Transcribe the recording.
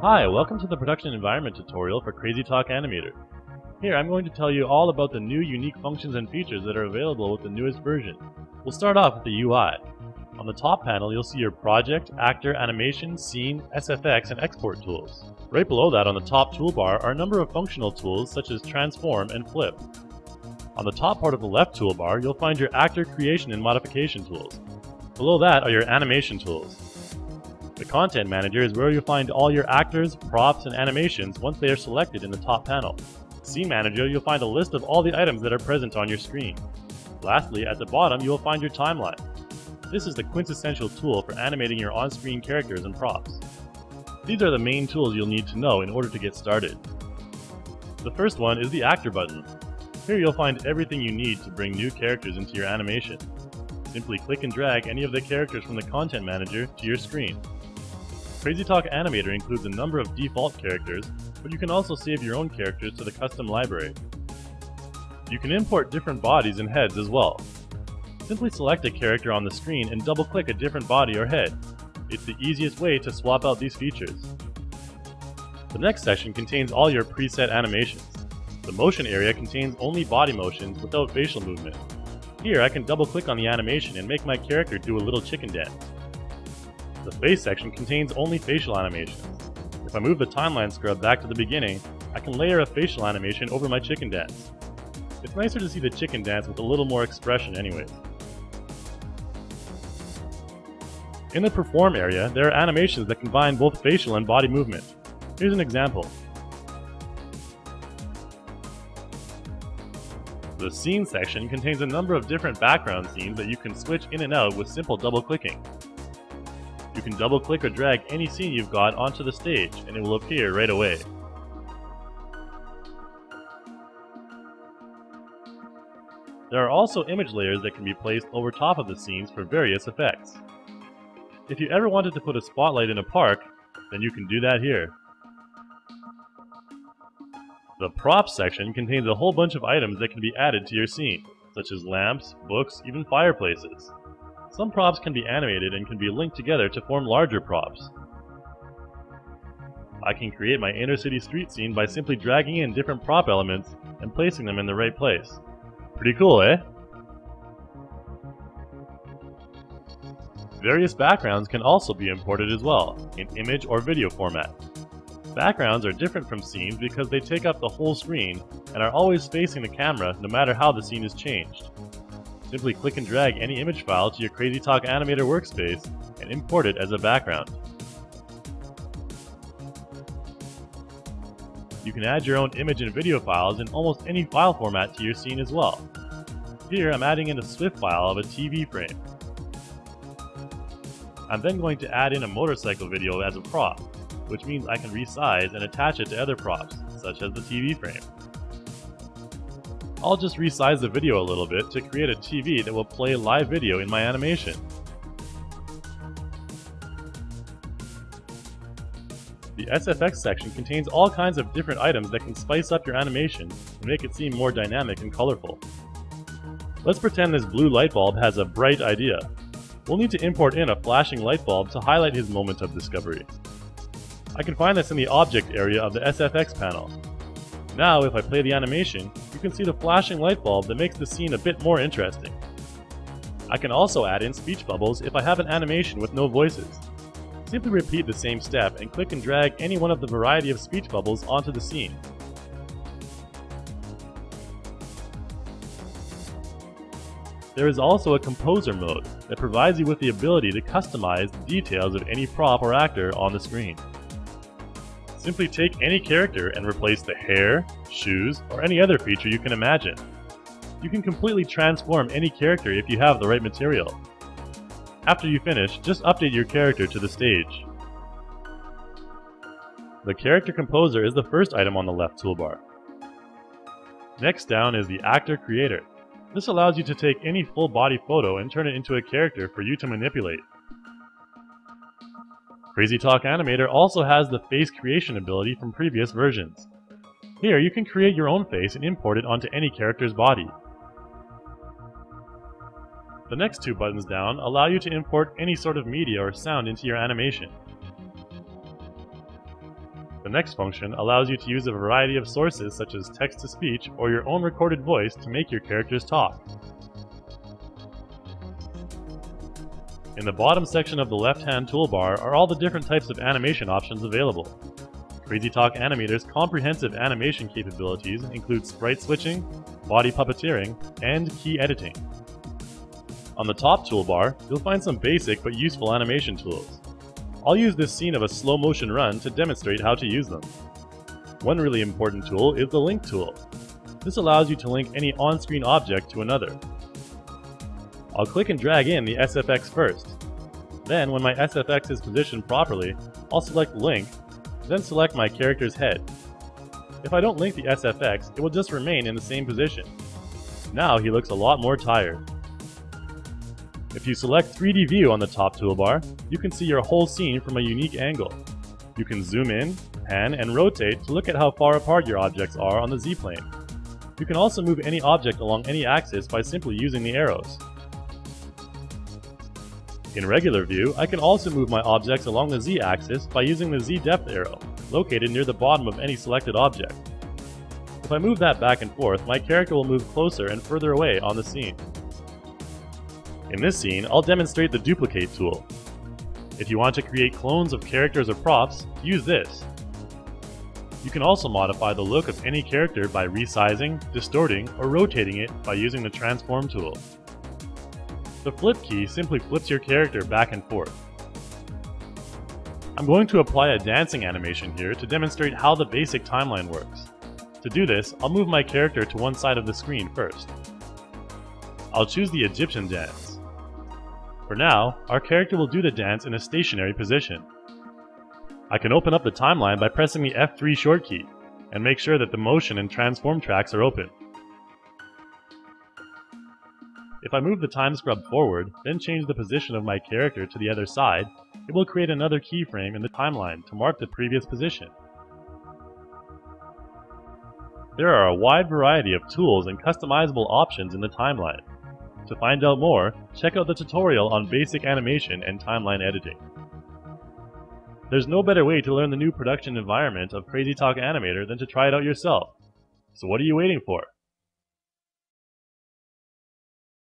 Hi, welcome to the production environment tutorial for Crazy Talk Animator. Here I'm going to tell you all about the new unique functions and features that are available with the newest version. We'll start off with the UI. On the top panel you'll see your project, actor, animation, scene, SFX, and export tools. Right below that on the top toolbar are a number of functional tools such as transform and flip. On the top part of the left toolbar you'll find your actor creation and modification tools. Below that are your animation tools. The Content Manager is where you'll find all your actors, props, and animations once they are selected in the top panel. Scene Manager, you'll find a list of all the items that are present on your screen. Lastly, at the bottom you will find your timeline. This is the quintessential tool for animating your on-screen characters and props. These are the main tools you'll need to know in order to get started. The first one is the Actor button. Here you'll find everything you need to bring new characters into your animation. Simply click and drag any of the characters from the Content Manager to your screen. Crazy Talk Animator includes a number of default characters, but you can also save your own characters to the custom library. You can import different bodies and heads as well. Simply select a character on the screen and double-click a different body or head. It's the easiest way to swap out these features. The next section contains all your preset animations. The motion area contains only body motions without facial movement. Here I can double-click on the animation and make my character do a little chicken dance. The face section contains only facial animations. If I move the timeline scrub back to the beginning, I can layer a facial animation over my chicken dance. It's nicer to see the chicken dance with a little more expression anyways. In the Perform area, there are animations that combine both facial and body movement. Here's an example. The Scene section contains a number of different background scenes that you can switch in and out with simple double-clicking. You can double-click or drag any scene you've got onto the stage and it will appear right away. There are also image layers that can be placed over top of the scenes for various effects. If you ever wanted to put a spotlight in a park, then you can do that here. The Props section contains a whole bunch of items that can be added to your scene, such as lamps, books, even fireplaces. Some props can be animated and can be linked together to form larger props. I can create my inner city street scene by simply dragging in different prop elements and placing them in the right place. Pretty cool, eh? Various backgrounds can also be imported as well, in image or video format. Backgrounds are different from scenes because they take up the whole screen and are always facing the camera no matter how the scene is changed. Simply click and drag any image file to your Crazy Talk Animator workspace and import it as a background. You can add your own image and video files in almost any file format to your scene as well. Here I'm adding in a SWF file of a TV frame. I'm then going to add in a motorcycle video as a prop, which means I can resize and attach it to other props, such as the TV frame. I'll just resize the video a little bit to create a TV that will play live video in my animation. The SFX section contains all kinds of different items that can spice up your animation and make it seem more dynamic and colorful. Let's pretend this blue light bulb has a bright idea. We'll need to import in a flashing light bulb to highlight his moment of discovery. I can find this in the Object area of the SFX panel. Now if I play the animation, you can see the flashing light bulb that makes the scene a bit more interesting. I can also add in speech bubbles if I have an animation with no voices. Simply repeat the same step and click and drag any one of the variety of speech bubbles onto the scene. There is also a Composer mode that provides you with the ability to customize the details of any prop or actor on the screen. Simply take any character and replace the hair, shoes, or any other feature you can imagine. You can completely transform any character if you have the right material. After you finish, just update your character to the stage. The Character Composer is the first item on the left toolbar. Next down is the Actor Creator. This allows you to take any full body photo and turn it into a character for you to manipulate. Crazy Talk Animator also has the face creation ability from previous versions. Here you can create your own face and import it onto any character's body. The next two buttons down allow you to import any sort of media or sound into your animation. next function allows you to use a variety of sources such as text-to-speech or your own recorded voice to make your characters talk. In the bottom section of the left-hand toolbar are all the different types of animation options available. CrazyTalk Animator's comprehensive animation capabilities include sprite switching, body puppeteering, and key editing. On the top toolbar, you'll find some basic but useful animation tools. I'll use this scene of a slow motion run to demonstrate how to use them. One really important tool is the link tool. This allows you to link any on-screen object to another. I'll click and drag in the SFX first. Then, when my SFX is positioned properly, I'll select Link, then select my character's head. If I don't link the SFX, it will just remain in the same position. Now he looks a lot more tired. If you select 3D View on the top toolbar, you can see your whole scene from a unique angle. You can zoom in, pan, and rotate to look at how far apart your objects are on the Z-plane. You can also move any object along any axis by simply using the arrows. In regular view, I can also move my objects along the Z-axis by using the Z-depth arrow, located near the bottom of any selected object. If I move that back and forth, my character will move closer and further away on the scene. In this scene, I'll demonstrate the Duplicate tool. If you want to create clones of characters or props, use this. You can also modify the look of any character by resizing, distorting, or rotating it by using the Transform tool. The flip key simply flips your character back and forth. I'm going to apply a dancing animation here to demonstrate how the basic timeline works. To do this, I'll move my character to one side of the screen first. I'll choose the Egyptian dance. For now, our character will do the dance in a stationary position. I can open up the timeline by pressing the F3 short key, and make sure that the motion and transform tracks are open. If I move the time scrub forward, then change the position of my character to the other side, it will create another keyframe in the timeline to mark the previous position. There are a wide variety of tools and customizable options in the timeline. To find out more, check out the tutorial on basic animation and timeline editing. There's no better way to learn the new production environment of CrazyTalk Animator than to try it out yourself. So what are you waiting for?